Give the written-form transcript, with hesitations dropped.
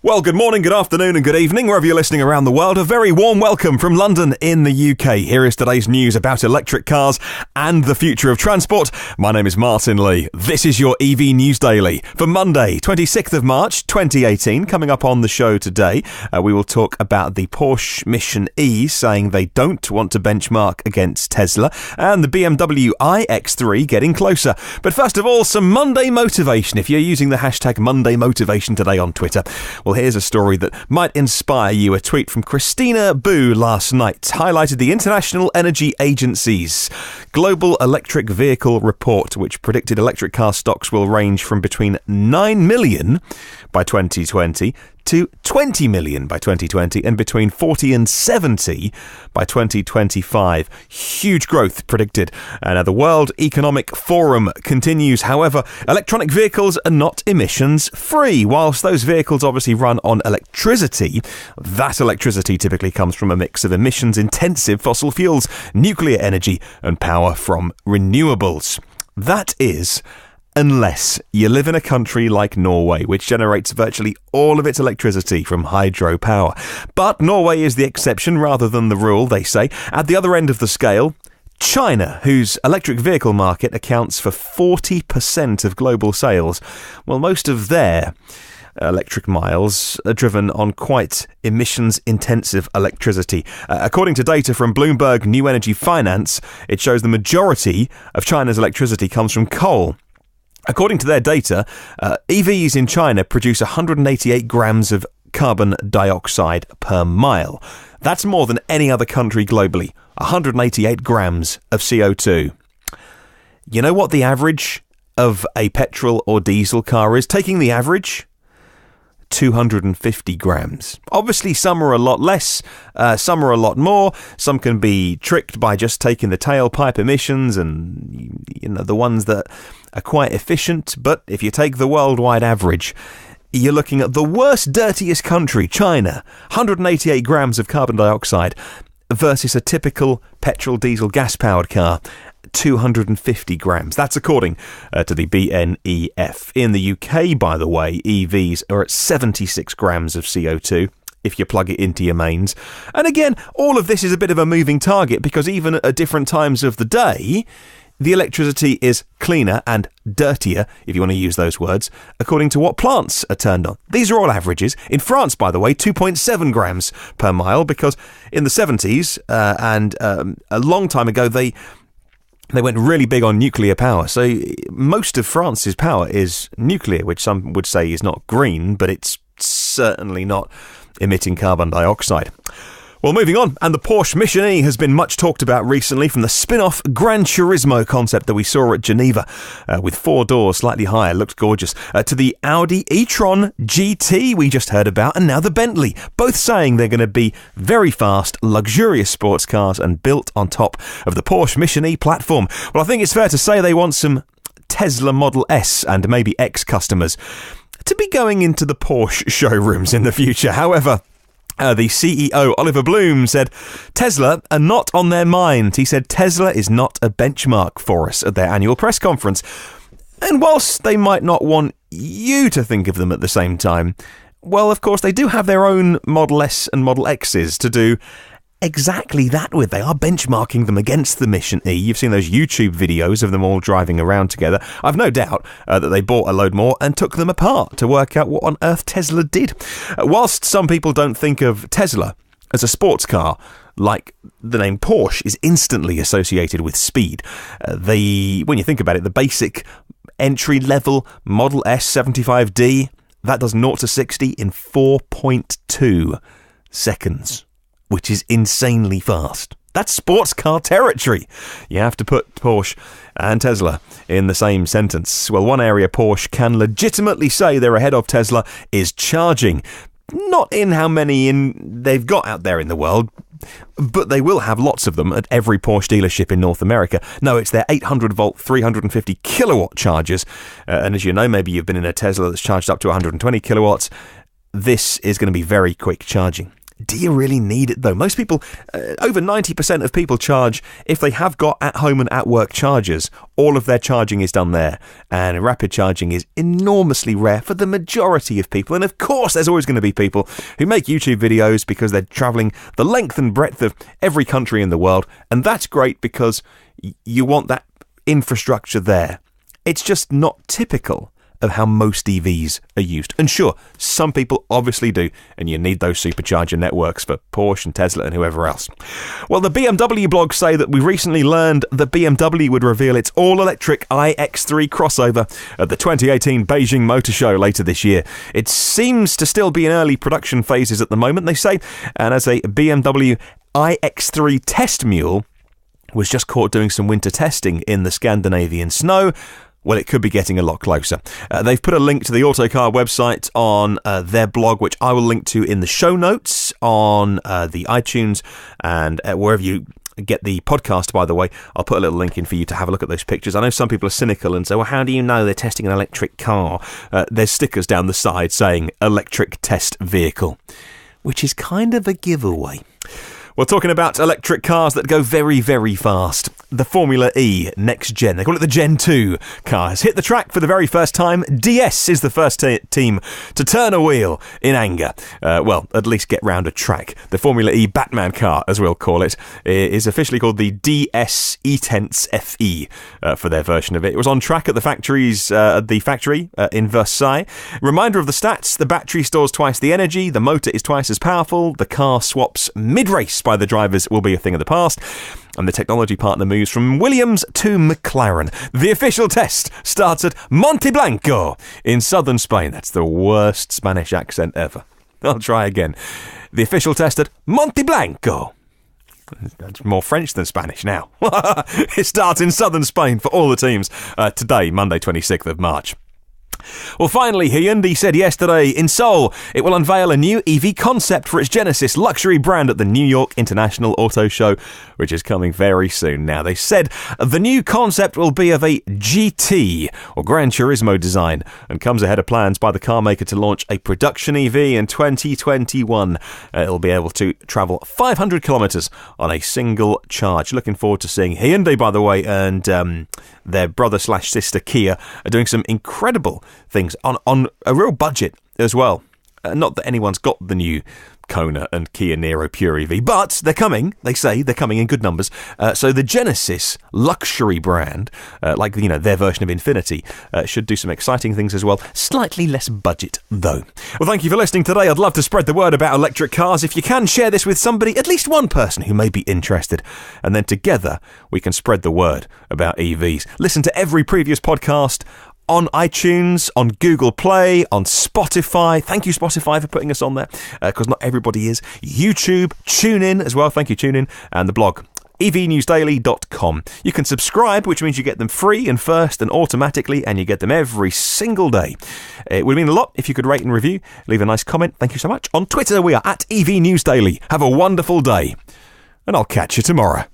Well, good morning, good afternoon and good evening, wherever you're listening around the world. A very warm welcome from London in the UK. Here is today's news about electric cars and the future of transport. My name is Martin Lee. This is your EV News Daily for Monday, 26th of March, 2018. Coming up on the show today, we will talk about the Porsche Mission E saying they don't want to benchmark against Tesla, and the BMW iX3 getting closer. But first of all, some Monday motivation. If you're using the hashtag Monday Motivation today on Twitter, well, here's a story that might inspire you. A tweet from Christina Boo last night highlighted the International Energy Agency's Global Electric Vehicle Report, which predicted electric car stocks will range from between 9 million by 2020 to 20 million by 2020 and between 40 and 70 by 2025. Huge growth predicted. Now, the World Economic Forum continues. However, electronic vehicles are not emissions free. Whilst those vehicles obviously run on electricity, that electricity typically comes from a mix of emissions-intensive fossil fuels, nuclear energy and power from renewables. That is, unless you live in a country like Norway, which generates virtually all of its electricity from hydropower. But Norway is the exception rather than the rule, they say. At the other end of the scale, China, whose electric vehicle market accounts for 40% of global sales. Well, most of their electric miles are driven on quite emissions-intensive electricity. According to data from Bloomberg New Energy Finance, it shows the majority of China's electricity comes from coal. According to their data, EVs in China produce 188 grams of carbon dioxide per mile. That's more than any other country globally. 188 grams of CO2. You know what the average of a petrol or diesel car is? Taking the average, 250 grams. Obviously, some are a lot less, some are a lot more. Some can be tricked by just taking the tailpipe emissions and, the ones that are quite efficient. But if you take the worldwide average, you're looking at the worst, dirtiest country, China. 188 grams of carbon dioxide versus a typical petrol, diesel, gas-powered car. 250 grams. That's according to the BNEF. In the UK, by the way, EVs are at 76 grams of CO2 if you plug it into your mains. And again, all of this is a bit of a moving target because even at different times of the day, the electricity is cleaner and dirtier, if you want to use those words, according to what plants are turned on. These are all averages. In France, by the way, 2.7 grams per mile, because in the 70s and a long time ago, they went really big on nuclear power. So most of France's power is nuclear, which some would say is not green, but it's certainly not emitting carbon dioxide. Well, moving on, and the Porsche Mission E has been much talked about recently, from the spin-off Gran Turismo concept that we saw at Geneva, with 4 doors slightly higher, looked gorgeous, to the Audi e-tron GT we just heard about, and now the Bentley, both saying they're going to be very fast, luxurious sports cars and built on top of the Porsche Mission E platform. Well, I think it's fair to say they want some Tesla Model S and maybe X customers to be going into the Porsche showrooms in the future. However, the CEO, Oliver Bloom, said Tesla are not on their mind. He said Tesla is not a benchmark for us at their annual press conference. And whilst they might not want you to think of them at the same time, well, of course, they do have their own Model S and Model X's to do exactly that with. They are benchmarking them against the Mission E. You've seen those YouTube videos of them all driving around together. I've no doubt that they bought a load more and took them apart to work out what on earth Tesla did. Whilst some people don't think of Tesla as a sports car, like the name Porsche is instantly associated with speed. When you think about it, the basic entry-level Model S 75D, that does 0 to 60 in 4.2 seconds. Which is insanely fast. That's sports car territory. You have to put Porsche and Tesla in the same sentence. Well, one area Porsche can legitimately say they're ahead of Tesla is charging. Not in how many they've got out there in the world, but they will have lots of them at every Porsche dealership in North America. No, it's their 800-volt, 350 kilowatt chargers. And as you know, maybe you've been in a Tesla that's charged up to 120 kilowatts. This is going to be very quick charging. Do you really need it though? Most people, over 90% of people charge, if they have got at home and at work chargers, all of their charging is done there. And rapid charging is enormously rare for the majority of people. And of course, there's always going to be people who make YouTube videos because they're traveling the length and breadth of every country in the world. And that's great because you want that infrastructure there. It's just not typical of how most EVs are used. And sure, some people obviously do, and you need those supercharger networks for Porsche and Tesla and whoever else. Well, the BMW blogs say that we recently learned that BMW would reveal its all-electric iX3 crossover at the 2018 Beijing Motor Show later this year. It seems to still be in early production phases at the moment, they say, and as a BMW iX3 test mule was just caught doing some winter testing in the Scandinavian snow, well, it could be getting a lot closer. They've put a link to the Autocar website on their blog, which I will link to in the show notes on the iTunes and wherever you get the podcast, by the way. I'll put a little link in for you to have a look at those pictures. I know some people are cynical and say, well, how do you know they're testing an electric car? There's stickers down the side saying electric test vehicle, which is kind of a giveaway. We're talking about electric cars that go very, very fast. The Formula E next gen, they call it the Gen2 car, has hit the track for the very first time. DS is the first team to turn a wheel in anger. Well, at least get round a track. The Formula E Batman car, as we'll call it, is officially called the DS E-Tense FE for their version of it. It was on track at the factory in Versailles. Reminder of the stats, the battery stores twice the energy, the motor is twice as powerful, the car swaps mid-race by the drivers will be a thing of the past, and the technology partner moves from Williams to McLaren. The official test starts at Monteblanco in southern Spain. That's the worst Spanish accent ever. I'll try again. The official test at Monteblanco. That's more French than Spanish now. It starts in southern Spain for all the teams today, Monday 26th of March. Well, finally, Hyundai said yesterday in Seoul it will unveil a new EV concept for its Genesis luxury brand at the New York International Auto Show, which is coming very soon now. They said the new concept will be of a GT, or Gran Turismo design, and comes ahead of plans by the carmaker to launch a production EV in 2021. It'll be able to travel 500 kilometres on a single charge. Looking forward to seeing Hyundai, by the way, and their brother/sister Kia are doing some incredible things on a real budget as well. Not that anyone's got the new Kona and Kia Niro Pure EV, but they're coming. They say they're coming in good numbers. So the Genesis luxury brand, like their version of Infinity, should do some exciting things as well. Slightly less budget though. Well, thank you for listening today. I'd love to spread the word about electric cars. If you can, share this with somebody, at least one person who may be interested, and then together we can spread the word about EVs. Listen to every previous podcast on iTunes, on Google Play, on Spotify. Thank you, Spotify, for putting us on there, because not everybody is. YouTube, TuneIn as well. Thank you, TuneIn. And the blog, evnewsdaily.com. You can subscribe, which means you get them free and first and automatically, and you get them every single day. It would mean a lot if you could rate and review, leave a nice comment. Thank you so much. On Twitter, we are at EVNewsDaily. Have a wonderful day, and I'll catch you tomorrow.